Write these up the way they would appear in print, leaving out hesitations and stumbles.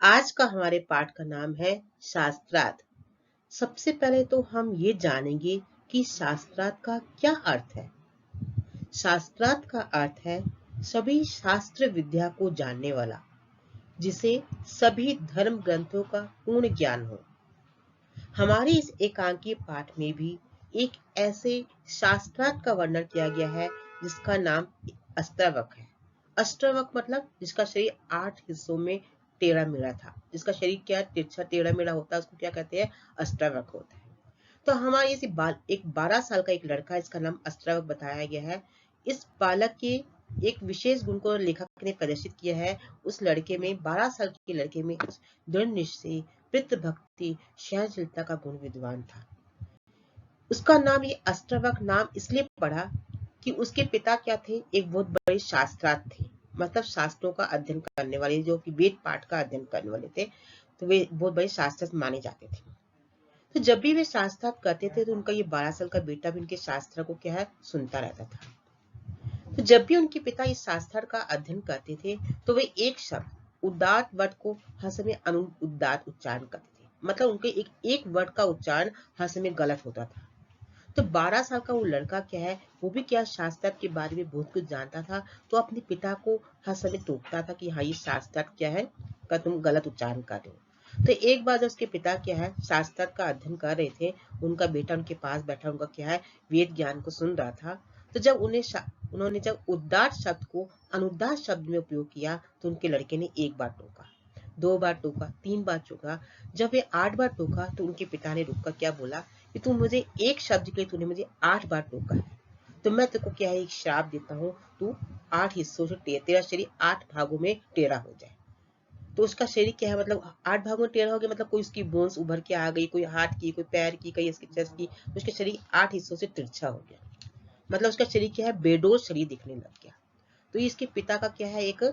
आज का हमारे पाठ का नाम है शास्त्रार्थ। सबसे पहले तो हम ये जानेंगे कि शास्त्रार्थ का क्या अर्थ है। शास्त्रार्थ का अर्थ है सभी शास्त्र विद्या को जानने वाला, जिसे सभी धर्म ग्रंथों का पूर्ण ज्ञान हो। हमारे इस एकांकी पाठ में भी एक ऐसे शास्त्रार्थ का वर्णन किया गया है जिसका नाम अष्टावक्र है। अष्टावक्र मतलब जिसका शरीर 8 हिस्सों में टेढ़ा मेढ़ा था, जिसका शरीर क्या तिरछा टेढ़ा मेढ़ा होता है, उसको क्या कहते हैं? अष्टावक्र होता है। तो हमारे इस एक 12 साल का एक लड़का, इसका नाम अष्टावक्र बताया गया है। इस बालक के एक विशेष गुण को लेखक ने प्रदर्शित किया है। उस लड़के में, 12 साल के लड़के में दृढ़ निश्चय, पितृभक्ति, सहनशीलता का गुण विद्वान था। उसका नाम ये अष्टावक्र नाम इसलिए पड़ा कि उसके पिता क्या थे? एक बहुत बड़े शास्त्रार्थ थे, मतलब शास्त्रों का अध्ययन करने वाले, जो कि वेद पाठ का अध्ययन करने वाले थे। तो वे बहुत बड़े शास्त्रार्थ माने जाते थे। तो जब भी वे शास्त्रार्थ करते थे तो उनका ये 12 साल का बेटा भी उनके शास्त्र को क्या है, सुनता रहता था। तो जब भी उनके पिता इस शास्त्र का अध्ययन करते थे तो वे एक शब्द उदात्त वर्ड को हर समय अनुदात्त उच्चारण करते थे। मतलब उनके एक वर्ड का उच्चारण हर समय गलत होता था। तो 12 साल का वो लड़का क्या है, वो भी क्या शास्त्र के बारे में बहुत कुछ जानता था। तो अपने पिता को हर समय टोकता था कि हाँ, ये शास्त्र क्या है का तुम गलत उच्चारण कर रहे हो। तो एक बार जब उसके पिता क्या है शास्त्र का अध्ययन कर रहे थे, उनका बेटा उनके पास बैठा, उनका क्या है वेद ज्ञान को सुन रहा था। तो जब उन्होंने जब उदात्त शब्द को अनुदात्त शब्द में उपयोग किया तो उनके लड़के ने एक बार टोका, 2 बार टोका, 3 बार टोका। जब वे 8 बार टोका तो उनके पिता ने रुककर क्या बोला कि तू मुझे एक शब्द के लिए तूने मुझे 8 बार टोका है, तो मैं तेरे को क्या है एक श्राप देता हूँ, तू 8 हिस्सों से तेरा शरीर 8 भागों में टेढ़ा हो जाए। तो उसका शरीर क्या है, मतलब 8 भागों में टेढ़ा हो गया, मतलब कोई उसकी बोन्स उभर के आ गई, कोई हाथ की, कोई पैर की, कहीं इसकी चेस्ट की, उसके शरीर 8 हिस्सों से तिरछा हो गया। मतलब उसका शरीर क्या है, बेडोल शरीर दिखने लग गया। तो इसके पिता का क्या है एक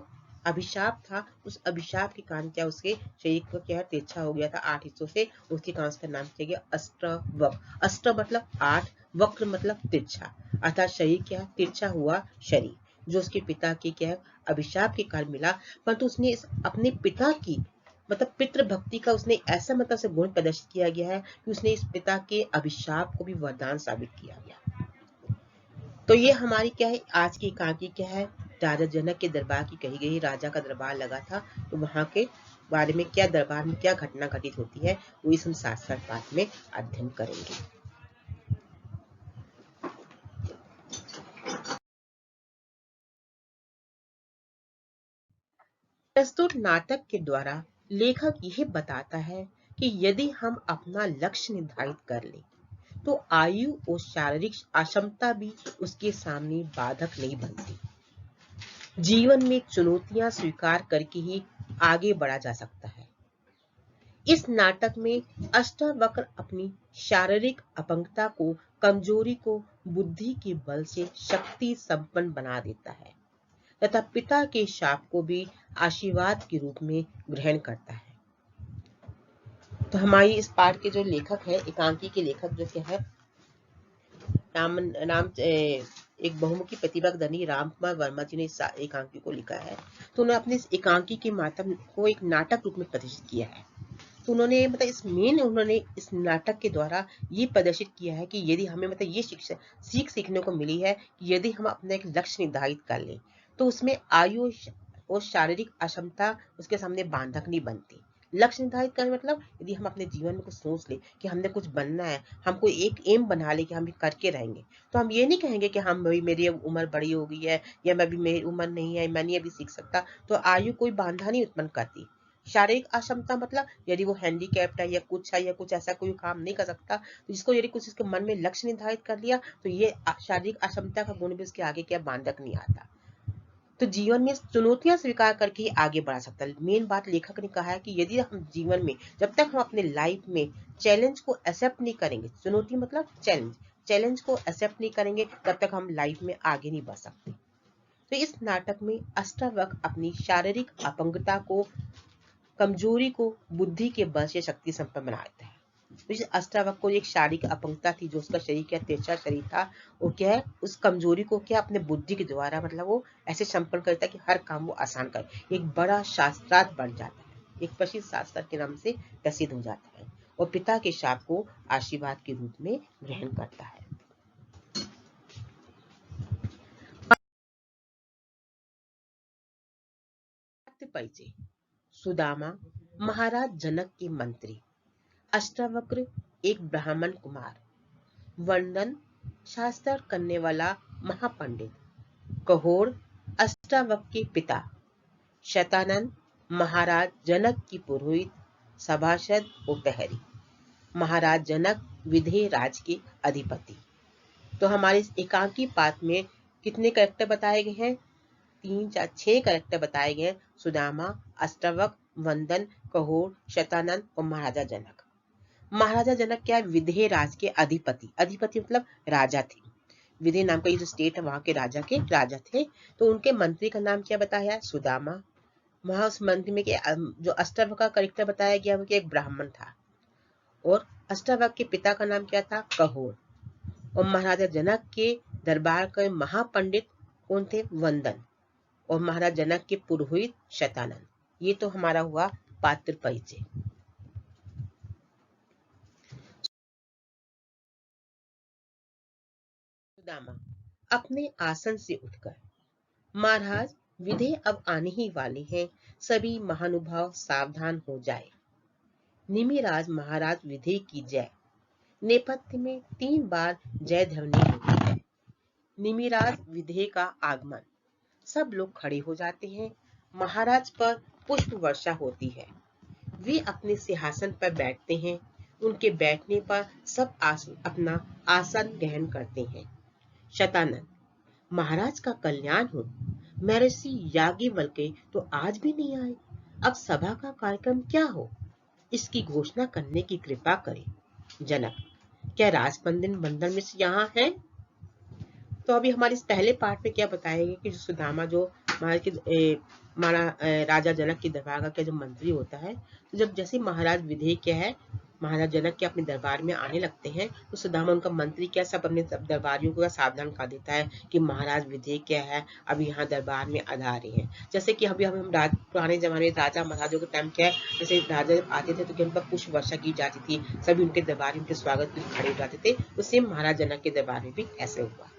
अभिशाप था। उस अभिशाप के कारण क्या उसके शरीर को क्या है तिरछा हो गया था 8 हिस्सों से। उसके कारण उसका नाम किया गया अष्टवक्र। अष्ट मतलब 8, वक्र मतलब तिरछा, अर्थात शरीर क्या है तिरछा हुआ शरीर, जो उसके पिता के क्या है अभिशाप के कारण मिला। परंतु उसने अपने पिता की मतलब पितृ भक्ति का उसने ऐसा मतलब से गुण प्रदर्शित किया गया है कि उसने इस पिता के अभिशाप को भी वरदान साबित किया गया। तो ये हमारी क्या है आज की एकांकी क्या है, राजा जनक के दरबार की कही गई। राजा का दरबार लगा था, तो वहां के बारे में क्या, दरबार में क्या घटना घटित होती है, वो इस हम शास्त्र पाठ में अध्ययन करेंगे। प्रस्तुत नाटक के द्वारा लेखक यह बताता है कि यदि हम अपना लक्ष्य निर्धारित कर लें तो आयु और शारीरिक अक्षमता भी उसके सामने बाधक नहीं बनती। जीवन में चुनौतियां स्वीकार करके ही आगे बढ़ा जा सकता है। इस नाटक में अष्टावक्र अपनी शारीरिक अपंगता को, कमजोरी को बुद्धि के बल से शक्ति संपन्न बना देता है तथा पिता के शाप को भी आशीर्वाद के रूप में ग्रहण करता है। तो हमारी इस पाठ के जो लेखक है, एकांकी के लेखक जो क्या है, नाम नाम एक बहुमुखी प्रतिभा धनी राम कुमार वर्मा जी ने इस एकांकी को लिखा है। तो उन्होंने अपने इस एकांकी के माध्यम को एक नाटक रूप में प्रदर्शित किया है। तो उन्होंने मतलब उन्होंने इस नाटक के द्वारा ये प्रदर्शित किया है कि यदि हमें मतलब ये सीख सीखने को मिली है कि यदि हम अपना एक लक्ष्य निर्धारित कर लें तो उसमें आयु और शारीरिक अक्षमता उसके सामने बाधक नहीं बनती। लक्ष्य निर्धारित करने मतलब यदि हम अपने जीवन में कुछ सोच ले कि हमने कुछ बनना है, हम कोई एक एम बना ले कि हम करके रहेंगे, तो हम ये नहीं कहेंगे कि हम भाई मेरी उम्र बड़ी हो गई है या मैं भी मेरी उम्र नहीं है, मैं नहीं अभी सीख सकता। तो आयु कोई बाधा नहीं उत्पन्न करती। शारीरिक अक्षमता मतलब यदि वो हैंडीकैप्ड है या कुछ ऐसा कोई काम नहीं कर सकता, तो जिसको यदि कुछ इसके मन में लक्ष्य निर्धारित कर लिया तो ये शारीरिक अक्षमता का गुण भी उसके आगे क्या बाधक नहीं आता। तो जीवन में चुनौतियां स्वीकार करके ही आगे बढ़ा सकता है। मेन बात लेखक ने कहा है कि यदि हम जीवन में जब तक हम अपने लाइफ में चैलेंज को एक्सेप्ट नहीं करेंगे, चुनौती मतलब चैलेंज को एक्सेप्ट नहीं करेंगे, तब तक हम लाइफ में आगे नहीं बढ़ सकते। तो इस नाटक में अष्टावक्र अपनी शारीरिक अपंगता को, कमजोरी को बुद्धि के बल से शक्ति संपन्न बनाता है। तो इस अष्टावक्र को एक शारीरिक अपंगता थी, जो उसका शरीर क्या तिरछा शरीर था, वो क्या है उस कमजोरी को क्या अपने बुद्धि के द्वारा मतलब वो ऐसे संपन्न करता है कि हर काम वो आसान कर, एक बड़ा शास्त्रार्थ बन जाता है। एक प्रसिद्ध शास्त्र के नाम से प्रसिद्ध हो जाता है और पिता के शाप को आशीर्वाद के रूप में ग्रहण करता है। परिचय। सुदामा महाराज जनक के मंत्री, अष्टावक्र एक ब्राह्मण कुमार, वर्णन शास्त्र करने वाला महापंडित, कहोर अष्टावक्र के पिता, शतानंद महाराज जनक की पुरोहित, सभासद और प्रहरी। महाराज जनक विधेय राज के अधिपति। तो हमारे इस एकांकी पाठ में कितने कैरेक्टर बताए गए हैं? 3, 4, 6 कैरेक्टर बताए गए। सुदामा, अष्टावक्र, वंदन, कहोर, शतानंद और महाराजा जनक। महाराजा जनक क्या है? विधेय राज के अधिपति। अधिपति मतलब राजा थे। विधेय नाम का ये जो स्टेट है वहां के राजा थे। तो उनके मंत्री का नाम क्या बताया? सुदामा। वहां उस मंत्री में जो अष्टावक्र का कैरेक्टर बताया गया वो एक ब्राह्मण था और अष्टावक्र के पिता का नाम क्या था? कहोर। और महाराजा जनक के दरबार के महापंडित कौन थे? वंदन। और महाराज जनक के पुरोहित शतानंद। ये तो हमारा हुआ पात्र परिचय। सुदामा अपने आसन से उठकर, महाराज विधेय अब आने ही वाले हैं, सभी महानुभाव सावधान हो जाए। निमिराज महाराज विधेय की जय। नेपथ्य में 3 बार जय ध्वनि होती है। निमिराज विधेय का आगमन। सब लोग खड़े हो जाते हैं। महाराज पर पुष्प वर्षा होती है। वे अपने सिंहासन पर बैठते हैं। उनके बैठने पर सब अपना आसन ग्रहण करते हैं। शतानंद महाराज का कल्याण हो। महर्षि याज्ञवल्क्य तो आज भी नहीं आए। अब सभा का कार्यक्रम क्या हो, इसकी घोषणा करने की कृपा करें। जनक क्या राजपंडित बंदर मिश्र यहाँ है? तो अभी हमारे इस पहले पार्ट में क्या बताएंगे कि जो सुदामा जो राजा जनक के दरबार का जो मंत्री होता है, तो जब जैसे महाराज विधेय क्या है, महाराज जनक के अपने दरबार में आने लगते हैं तो सुदामा उनका मंत्री क्या सब अपने दरबारियों को सावधान कर देता है कि महाराज विधेय क्या है, अभी यहाँ दरबार में आ रहे हैं। जैसे कि अभी हम पुराने जमाने में राजा महाराजों के टाइम क्या है, जैसे राजा आते थे तो उन पर पुष्प वर्षा की जाती थी, सभी उनके दरबार में उनके स्वागत के लिए खड़े हो जाते थे। उससे महाराज जनक के दरबार में भी ऐसे हुआ।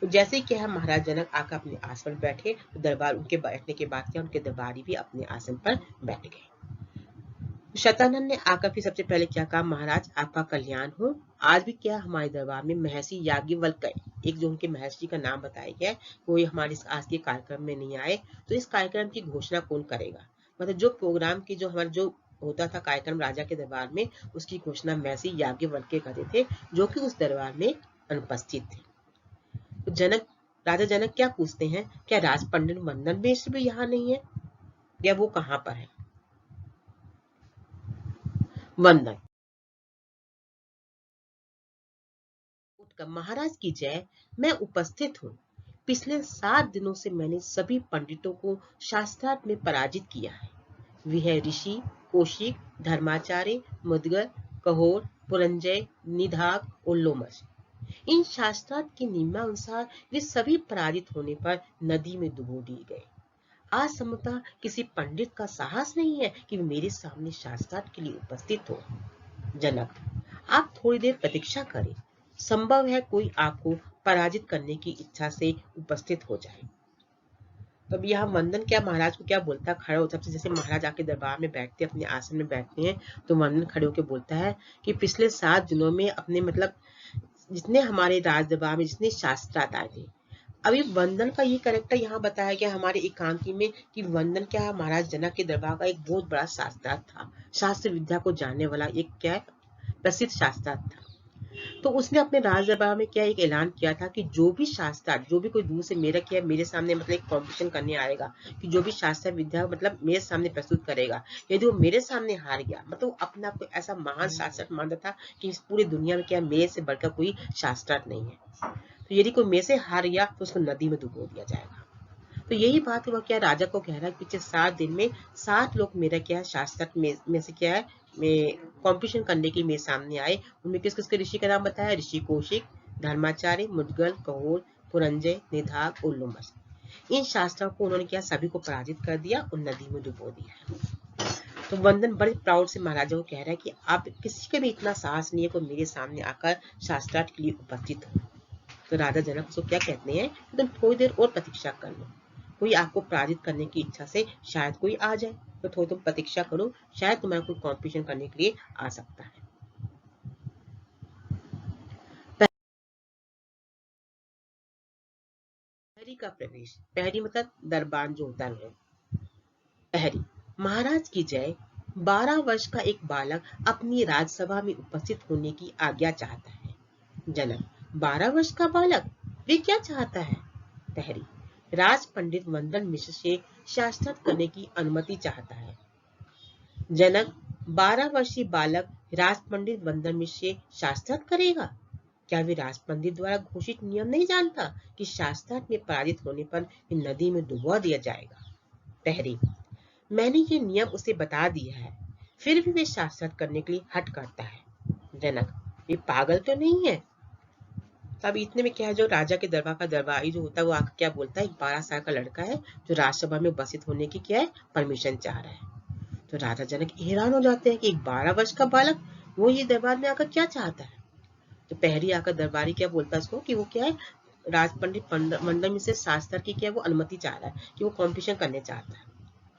तो जैसे क्या है महाराज जनक आकर अपने आसन पर बैठे तो दरबार उनके बैठने के बाद क्या उनके दरबारी भी अपने आसन पर बैठ गए। शतानंद ने आकर फिर सबसे पहले क्या कहा, महाराज आपका कल्याण हो। आज भी क्या हमारे दरबार में महर्षि याज्ञवल्क्य, एक जो उनके महर्षि का नाम बताया गया है, वो हमारे आज के कार्यक्रम में नहीं आए, तो इस कार्यक्रम की घोषणा कौन करेगा? मतलब जो प्रोग्राम की जो हमारा जो होता था कार्यक्रम राजा के दरबार में, उसकी घोषणा महर्षि याज्ञवल्क्य करते थे, जो कि उस दरबार में अनुपस्थित थे। तो राजा जनक क्या पूछते हैं, क्या राजपंडित वंदन मिश्र भी यहाँ नहीं है या वो कहाँ पर है? वंदन उठकर महाराज की जय, मैं उपस्थित हूँ। पिछले 7 दिनों से मैंने सभी पंडितों को शास्त्रार्थ में पराजित किया है। वे है ऋषि, कौशिक, धर्माचार्य, मुद्गल, कहोर, पुरंजय, निधाग और लोमश। इन शास्त्रार्थ के नियमानुसार वे सभी पराजित होने पर नदी में डुबो दिए गए। आज संभवतः किसी पंडित का साहस नहीं है कि मेरे सामने शास्त्रार्थ के लिए उपस्थित हो। जनक आप थोड़ी देर प्रतीक्षा करें, संभव है कोई आपको पराजित करने की इच्छा से उपस्थित हो जाए। तो अब यहाँ वंदन क्या महाराज को क्या बोलता है, खड़ा होता है। जैसे महाराज आके दरबार में बैठते अपने आसन में बैठते हैं तो वंदन खड़े होकर बोलता है कि पिछले 7 दिनों में अपने मतलब जितने हमारे राज दरबार में जितने शास्त्रार्थ आए थे, अभी वंदन का ये कैरेक्टर यहाँ बताया गया हमारे एकांकी में कि वंदन क्या महाराज जनक के दरबार का एक बहुत बड़ा शास्त्रार्थ था, शास्त्र विद्या को जानने वाला एक क्या है प्रसिद्ध शास्त्रार्थ था। तो उसने अपने राज दरबार में क्या एक ऐलान किया था कि जो भी शास्त्रार्थ, जो भी कोई दूर से मेरे सामने मतलब एक कॉम्पिटिशन करने आएगा, कि जो भी शास्त्र विद्या मतलब मेरे सामने प्रस्तुत करेगा, यदि वो मेरे सामने हार गया, मतलब अपने आप को ऐसा महान शास्त्रार्थ मानता था कि इस पूरी दुनिया में क्या मेरे से बढ़कर कोई शास्त्रार्थ नहीं है, तो यदि कोई मेरे से हार गया तो उसको नदी में डुबो दिया जाएगा। तो यही बात हुआ क्या राजा को कह रहा है पीछे 7 दिन में 7 लोग मेरा क्या है शास्त्रार्थ में से क्या है मैं कंपटीशन करने के मेरे सामने आए। उनमें किस किसके ऋषि का नाम बताया, ऋषि कौशिक, धर्माचार्य, मुद्गल, कहोर, पुरंजय, निधाग और लोमश। इन शास्त्रों को उन्होंने क्या सभी को पराजित कर दिया और नदी में डुबो दिया। तो वंदन बड़े प्राउड से महाराजा को कह रहा है कि आप किसी के भी इतना साहस नहीं है कोई मेरे सामने आकर शास्त्रार्थ के लिए उपस्थित हो। तो राजा जनक उसको क्या कहते हैं, तुम थोड़ी देर और प्रतीक्षा कर लो, कोई आपको पराजित करने की इच्छा से शायद कोई आ जाए, तो थोड़ी तुम प्रतीक्षा करो, शायद तुम्हारा कोई कॉम्पिटिशन करने के लिए आ सकता है। पहरी का प्रवेश, पहरी मतलब दरबान जो होता है। पहरी, महाराज की जय। 12 वर्ष का एक बालक अपनी राजसभा में उपस्थित होने की आज्ञा चाहता है। जनक, 12 वर्ष का बालक, वे क्या चाहता है? पहरी, राज पंडित वंदन मिश्र से शास्त्रार्थ करने की अनुमति चाहता है। जनक, 12 वर्षीय बालक राज पंडित वंदन मिश्र से शास्त्रार्थ करेगा? क्या वे राज पंडित द्वारा घोषित नियम नहीं जानता कि शास्त्रार्थ में पराजित होने पर नदी में डुबा दिया जाएगा? पहरी, मैंने ये नियम उसे बता दिया है, फिर भी वे शास्त्रार्थ करने के लिए हट करता है। जनक, ये पागल तो नहीं है? तब इतने में क्या है, जो राजा के दरबार का दरबारी जो होता है वो आकर क्या बोलता है, 12 साल का लड़का है जो राज्यसभा में उपस्थित होने की क्या है, परमिशन चाह रहा है। तो राजा जनक हैरान हो जाते हैं कि एक 12 वर्ष का बालक वो ये दरबार में आकर क्या चाहता है। तो पहरी आकर दरबारी क्या बोलता है उसको कि वो क्या है, राज पंडित मंडल में से शास्त्र की क्या वो अनुमति चाह रहा है कि वो कॉम्पिटिशन करने चाहता है।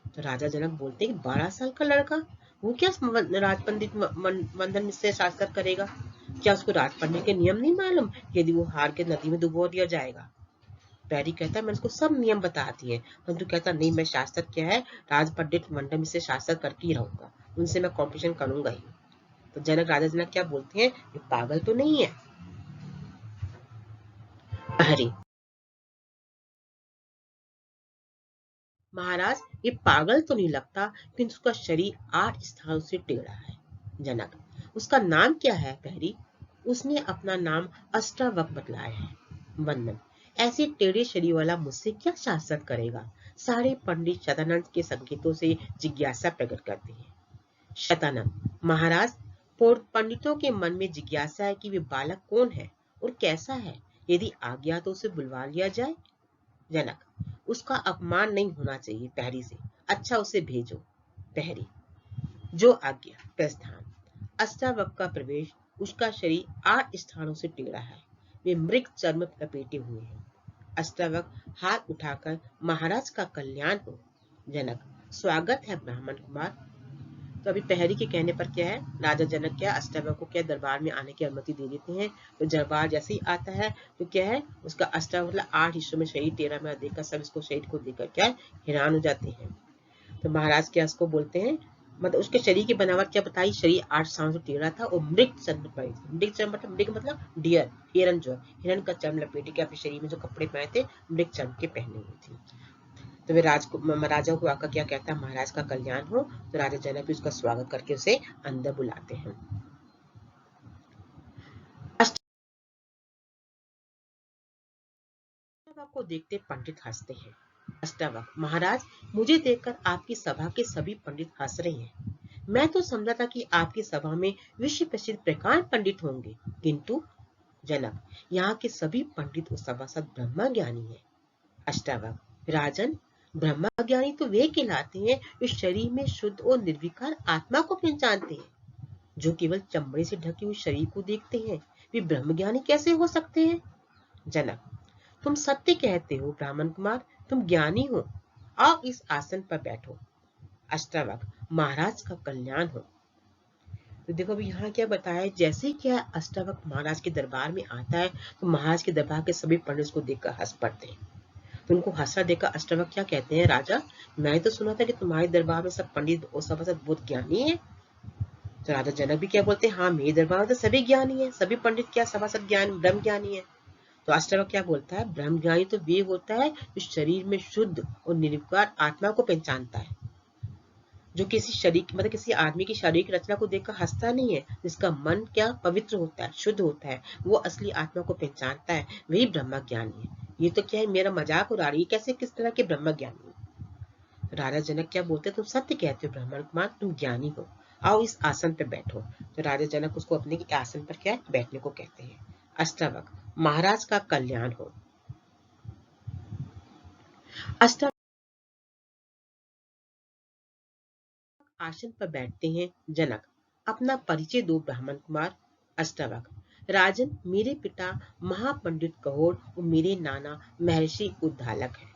तो राजा जनक बोलते हैं कि 12 साल का लड़का वो क्या राज पंडित मंडल से शास्त्र करेगा? क्या उसको राज पंडित के नियम नहीं मालूम, यदि वो हार के नदी में डुबो दिया जाएगा? पैरी कहता है मैं उसको सब नियम बता दिए, परंतु कहता नहीं, मैं शास्त्र क्या है राज पंडित मंडल से शास्त्र करके ही रहूंगा, उनसे मैं कॉम्पिटिशन करूंगा ही। तो जनक राजा जनक क्या बोलते हैं, ये पागल तो नहीं है? पहरी, महाराज ये पागल तो नहीं लगता, किंतु उसका शरीर 8 स्थानों से टेढ़ा है। जनक, उसका नाम क्या है? पहरी, उसने अपना नाम अष्टावक्र बतलाया है। वंदन, ऐसे टेढ़े शरीर वाला मुझसे क्या शास्त्र करेगा? सारे पंडित शतानंद के संकेतों से जिज्ञासा प्रकट करते हैं। शतानंद, महाराज पंडितों के मन में जिज्ञासा है कि वे बालक कौन है और कैसा है, यदि आज्ञा तो उसे बुलवा लिया जाए। जनक, उसका अपमान नहीं होना चाहिए पहरी से, अच्छा उसे भेजो। पहरी, जो आज्ञा। प्रस्थान, अष्टावक्र का प्रवेश। उसका शरीर 8 स्थानों से टेढ़ा है, वे मृग चर्म लपेटे हुए हैं। अष्टावक्र हाथ उठाकर, महाराज का कल्याण हो। जनक, स्वागत है ब्राह्मण कुमार। तो अभी पहरी के कहने पर क्या है, राजा जनक क्या अष्टावक्र को क्या दरबार में आने की अनुमति दे देते हैं। तो दरबार जैसे ही आता है तो क्या है, उसका अष्टावक्र 8 हिस्सों में शरीर टेढ़ा मेढ़ा देखकर सब इसको शरीर को देखकर क्या हैरान हो जाते हैं। तो महाराज क्या उसको बोलते हैं, मतलब उसके शरीर की बनावट क्या बताई, शरीर 8 स्थानों से टेढ़ा था और मृग चर्म पर, मृग चर्म मतलब मृग मतलब डियर, हिरन जो है, हिरन का चर्म लपेटे के अपने शरीर में जो कपड़े पहने थे मृग चर्म के पहने हुए थे। तो वे राजा को आकर क्या कहता है, महाराज का कल्याण हो। तो राजा जनक भी उसका स्वागत करके उसे अंदर बुलाते हैं। अष्टावक्र को देखते पंडित हंसते हैं। अष्टावक्र, महाराज मुझे देखकर आपकी सभा के सभी पंडित हंस रहे हैं। मैं तो समझा था कि आपकी सभा में विश्व प्रसिद्ध प्रकांड पंडित होंगे, किंतु जनक, यहाँ के सभी पंडित और सभासद ब्रह्म ज्ञानी है। अष्टावक्र, राजन, ब्रह्म ज्ञानी तो वे कहलाते हैं जो शरीर में शुद्ध और निर्विकार आत्मा को पहचानते हैं। जो केवल चमड़े से ढके हुए शरीर को देखते हैं, वे ब्रह्म ज्ञानी कैसे हो सकते हैं? जनक, तुम सत्य कहते हो ब्राह्मण कुमार, तुम ज्ञानी हो, आओ इस आसन पर बैठो। अष्टावक्र, महाराज का कल्याण हो। तो देखो अभी यहाँ क्या बताया है, जैसे ही क्या अष्टावक्र महाराज के दरबार में आता है तो महाराज के दरबार के सभी पंडित को देखकर हंस पड़ते हैं। तो उनको हंसा देखकर अष्टावक्र क्या कहते हैं, राजा मैंने तो सुना था कि तुम्हारे दरबार में सब पंडित और सभासद बहुत ज्ञानी है। तो राजा जनक भी क्या बोलते हैं, हाँ मेरे दरबार में तो सभी ज्ञानी है, सभी पंडित क्या सभासद ज्ञान ब्रह्म ज्ञानी है। तो अष्टावक्र क्या बोलता है, ब्रह्म ज्ञानी तो वे होता है जो शरीर में शुद्ध और निर्विकार आत्मा को पहचानता है, जो किसी शरीर मतलब किसी आदमी की शारीरिक रचना को देखकर हंसता नहीं है, जिसका मन क्या पवित्र होता है, शुद्ध होता है, वो असली आत्मा को पहचानता है, वही ब्रह्म ज्ञानी है। ये तो क्या है, मेरा मजाक उड़ा रही है, कैसे किस तरह के ब्रह्म ज्ञानी है? तो राजा जनक क्या बोलते, तुम सत्य कहते हो ब्राह्मण कुमार, तुम ज्ञानी हो, आओ इस आसन पर बैठो। तो राजा जनक उसको अपने आसन पर क्या बैठने को कहते हैं। अष्टावक्र, महाराज का कल्याण हो। अष्टावक्र आसन पर बैठते हैं। जनक, अपना परिचय दो ब्राह्मण कुमार। अष्टावक, राजन, मेरे पिता महापंडित कहोड़ और मेरे नाना महर्षि उद्दालक है।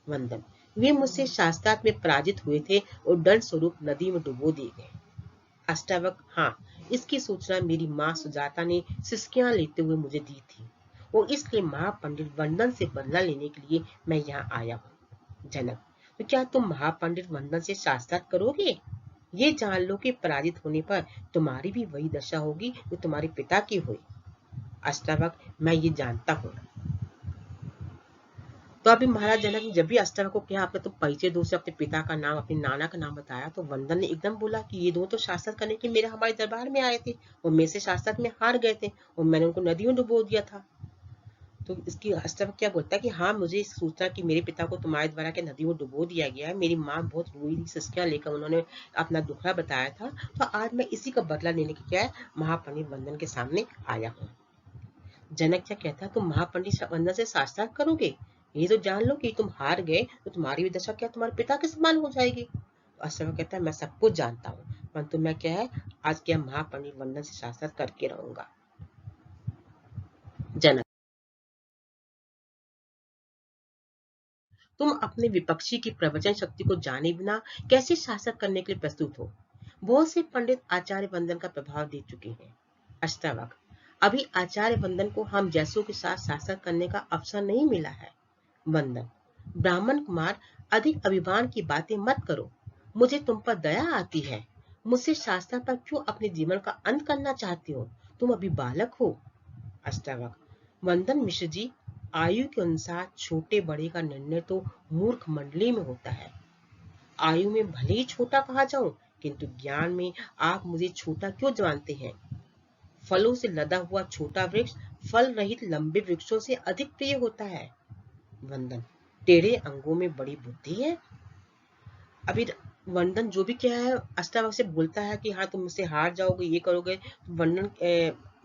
वंदन, वे मुझसे शास्त्रार्थ में पराजित हुए थे और दंड स्वरूप नदी में डुबो दिए गए। अष्टावक, हाँ, इसकी सूचना मेरी माँ सुजाता ने सिसकियां लेते हुए मुझे दी थी और इसलिए महापंडित वंदन से बदला लेने के लिए मैं यहाँ आया हूँ। जनक, तो क्या तुम महापंडित वंदन से शास्त्रार्थ करोगे? ये जान लो कि पराजित होने पर तुम्हारी भी वही दशा होगी जो तुम्हारे पिता की हुई। अष्टावक, मैं ये जानता हूँ। तो अभी महाराज जनक ने जब भी अष्टावक को कहा आपने तो परिचय दो से अपने पिता का नाम अपने नाना का नाम बताया, तो वंदन ने एकदम बोला कि ये दो तो शास्त्रार्थ करने के मेरे हमारे दरबार में आए थे और मेरे से शास्त्रार्थ में हार गए थे और मैंने उनको नदी में डुबो दिया था। तो इसकी अष्टावक क्या बोलता है कि हाँ, मुझे सूचना कि मेरे पिता को तुम्हारे द्वारा के नदी में डुबो दिया गया है। मेरी माँ बहुत रोई थी, सिसकियां लेकर उन्होंने अपना दुखड़ा बताया था, तो आज मैं इसी का बदला लेने के क्या है महापंडित वंदन के सामने आया हूँ। जनक क्या कहता है, तुम महापंडित वंदन से शास्त्रार्थ करोगे? ये तो जान लो कि तुम हार गए तो तुम्हारी भी दशा क्या तुम्हारे पिता के समान हो जाएगी। तो अष्टावक कहता है मैं सब कुछ जानता हूँ, परंतु मैं क्या है आज क्या महापंडित वंदन से शास्त्रार्थ करके रहूंगा। जनक, तुम अपने विपक्षी की प्रवचन शक्ति को जाने बिना कैसे शासक करने के लिए प्रस्तुत हो? बहुत से पंडित आचार्य वंदन का प्रभाव देख चुके हैं। अष्टावक, अभी आचार्य वंदन को हम जैसों के साथ शासक करने का अवसर नहीं मिला है। वंदन, ब्राह्मण कुमार, अधिक अभिमान की बातें मत करो। मुझे तुम पर दया आती है। मुझसे शास्त्र पर क्यों अपने जीवन का अंत करना चाहती हो? तुम अभी बालक हो। अष्टावक, वंदन मिश्र जी, आयु के अनुसार छोटे बड़े का निर्णय तो मूर्ख मंडली में होता है। आयु में भले ही छोटा कहा जाऊं, किंतु ज्ञान में आप मुझे छोटा क्यों जानते हैं? फलों से लदा हुआ छोटा वृक्ष फल रहित लंबे वृक्षों से अधिक प्रिय होता है। वंदन, टेढ़े अंगों में बड़ी बुद्धि है। अभी वंदन जो भी क्या है अष्टावक से बोलता है कि हाँ तुम मुझसे हार जाओगे, ये करोगे। वंदन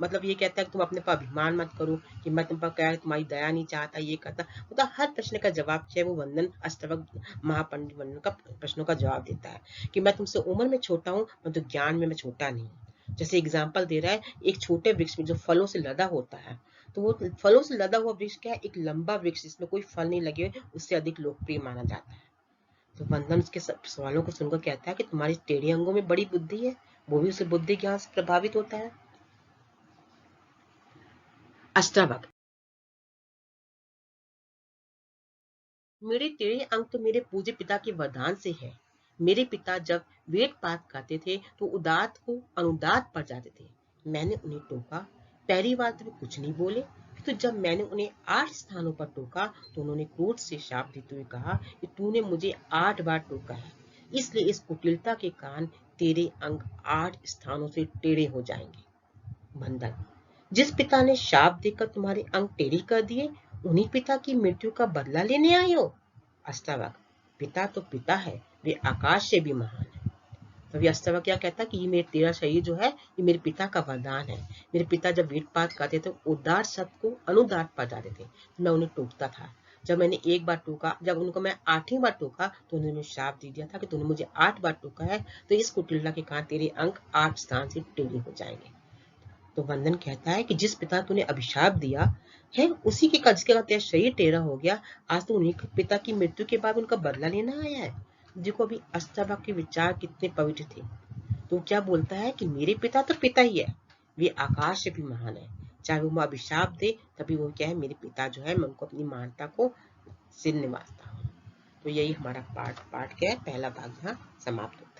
मतलब ये कहता है कि तुम अपने पर अभिमान मत करो कि मैं तुम पर क्या है तुम्हारी दया नहीं चाहता, ये करता मतलब हर प्रश्न का जवाब चाहे वो वंदन अष्टावक महापंडित वंदन का प्रश्नों का जवाब देता है कि मैं तुमसे उम्र में छोटा हूँ परंतु ज्ञान में मैं छोटा नहीं। जैसे एग्जाम्पल दे रहा है, एक छोटे वृक्ष में जो फलों से लदा होता है, तो वो फलों से लदा हुआ वृक्ष क्या है, एक लंबा वृक्ष जिसमें कोई फल नहीं लगे उससे अधिक लोकप्रिय माना जाता है। तो वंदन उसके सवालों को सुनकर कहता है कि तुम्हारी टेढ़े अंगों में बड़ी बुद्धि है। वो भी उसे बुद्धि ज्ञान से प्रभावित होता है। अष्टावक, मेरे टेढ़े अंग तो मेरे पूज्य पिता के वरदान से है। मेरे पिता जब वेद पाठ करते थे तो उदात को अनुदात पर जाते थे। मैंने उन्हें टोका, पहली बार तो वे कुछ नहीं बोले, तो जब मैंने उन्हें 8 स्थानों पर टोका तो उन्होंने क्रोध से शाप देते हुए कहा कि तूने मुझे 8 बार टोका है, इसलिए इस कुटिलता के कारण तेरे अंग 8 स्थानों से टेढ़े हो जाएंगे। बंधन, जिस पिता ने शाप देकर तुम्हारे अंग टेढ़े कर दिए, उन्हीं पिता की मृत्यु का बदला लेने आए हो। अष्टावक, पिता तो पिता है, वे आकाश से भी महान है। तभी अष्टावक क्या कहता है कि ये मेरे तेरा शरीर जो है ये मेरे पिता का वरदान है। मेरे पिता जब वेद पाठ करते थे उदार शब्द को अनुदात पर जाते थे, तो मैं उन्हें टोकता था। जब मैंने एक बार टोका, जब उनको मैं 8वीं बार टोका तो उन्होंने श्राप दे दिया था कि तूने मुझे 8 बार टोका है, तो इस कुटिलता के कारण तेरे अंग 8 स्थान से टेढ़े हो जाएंगे। तो वंदन कहता है कि जिस पिता तूने अभिशाप दिया है उसी के जिसके कारण तेरा शरीर टेढ़ा हो गया, आज तो उन्हीं पिता की मृत्यु के बाद उनका बदला लेना आया है। देखो अभी अष्टावक के विचार कितने पवित्र थे। तो क्या बोलता है कि मेरे पिता तो पिता ही है, वे आकाश से भी महान है। चाहे वो अभिशाप दे तभी वो क्या है मेरे पिता जो है मैं उनको अपनी महानता को सिर निवासता हूँ। तो यही हमारा पाठ क्या है पहला भाग यहाँ समाप्त होता है।